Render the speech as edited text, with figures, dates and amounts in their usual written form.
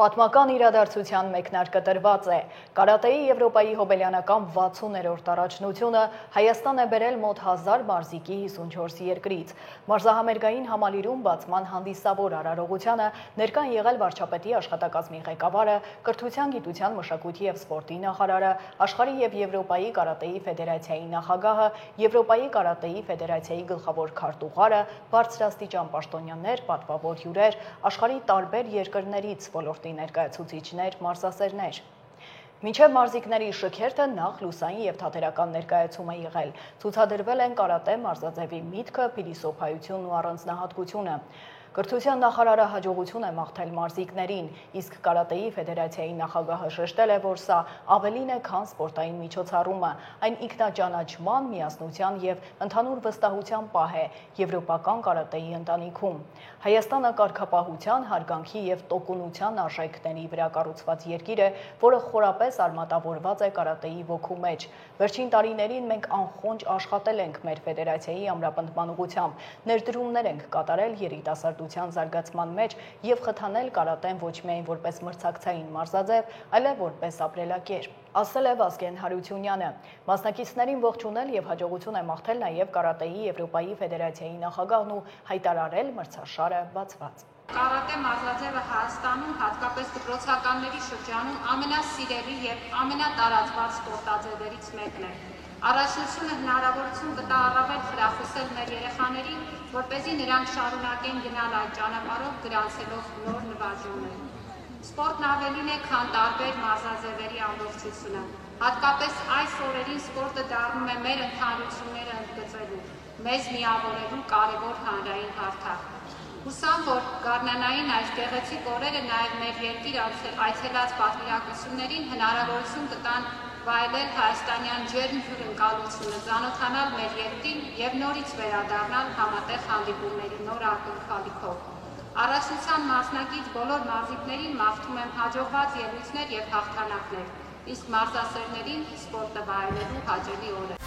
Պատմական իրադարձության մեկնարկը տրված է։ Կարատեի Եվրոպայի հոբելյանական 60-րդ առաջնությունը Հայաստան է բերել մոտ 1000 մարզիկի 54 երկրից։ Մարզահամերգային համալիրում բացման հանդիսավոր արարողությանը ներկան եղել վարչապետի աշխատակազմի ղեկավարը, կրթության, գիտության, մշակույթի և սպորտի նախարարը, Աշխարհի և Եվրոպայի կարատեի ֆեդերացիայի նախագահը, Եվրոպայի կարատեի ֆեդերացիայի գլխավոր քարտուղարը, բարձրաստիճան պաշտոնյաներ, պատվավոր հյուրեր, աշխարհի տարբեր երկրներից ոլորտի ներկայացուցիչներ, մարզասերներ։ Մինչև մարզիկների շքերթը նախ լուսային և թատերական ներկայացում է եղել։ Ցուցադրվել են կարատե մարզաձևի միտքը, փիլիսոփայությունն ու առանձնահատկությունը։ Կրթության նախարարը հաջողություն է մաղթել մարզիկներին, իսկ կարատեի ֆեդերացիայի նախագահը շեշտել է, որ սա ավելին է, քան սպորտային միջոցառումը, այն ինքնաճանաչման, միասնության և ընդհանուր վստահության պահ է եվրոպական կարատեի ընտանիքում։ Հայաստանը կարգապահության, հարգանքի և տոկունության արժեքների վրա կառուցված երկիր է, որը խորապես արմատավորված է կարատեի ոգու մեջ։ Վերջին տարիներին մենք անխոնջ աշխատել ենք մեր ֆեդերացիայի ամրապնդման ուղղությամբ, ներդրումներ ենք կատարել երիտասարդության զարգացման մեջ և խթանել կարատեն ոչ միայն որպես մրցակցային մարզաձև, այլև որպես ապրելակերպ, ասել է Վազգեն Հարությունյանը։ Մասնակիցներին ողջունել և հաջողություն է մաղթել նաև կարատեի Եվրոպայի ֆեդերացիայի նախագահն ու հայտարարել մրցաշարը բացված։ Կարատե մարզաձևը Հայաստանում, հատկապես դպրոցականների շրջանում ամենասիրելի և ամենատարածված սպորտաձևերից մեկն է։ Առաջնությունը հնարավորություն կտա առավել խրախուսել մեր երեխաներին, որպեսզի նրանք շարունակեն գնալ այդ ճանապարհով գրանցելով նոր նվաճումներ։ Սպորտն ավելին է, քան տարբեր մարզաձևերի ամբողջությունը։ Հատկապես այս օրերին սպորտը դառնում է մեր ընդհանրությունները ընդգծելու, մեզ միավորելու կարևոր հանրային հարթակ։ Հուսամ, որ գարնանային այս գեղեցիկ օրերը նաև մեր երկիր այցելած պատվիրակություններին հնարավորություն կտան վայելել հայաստանյան ջերմ հյուրընկալությունը, ծանոթանալ մեր երկրին և նորից վերադառնալ համատեղ հանդիպումների նոր ակնկալիքով։ Առաջնության մասնակից բոլոր մարզիկներին մաղթում եմ հաջողված ելույթներ և հաղթանակներ, իսկ մարզասերներին սպորտը վայելելու հաճելի օրեր։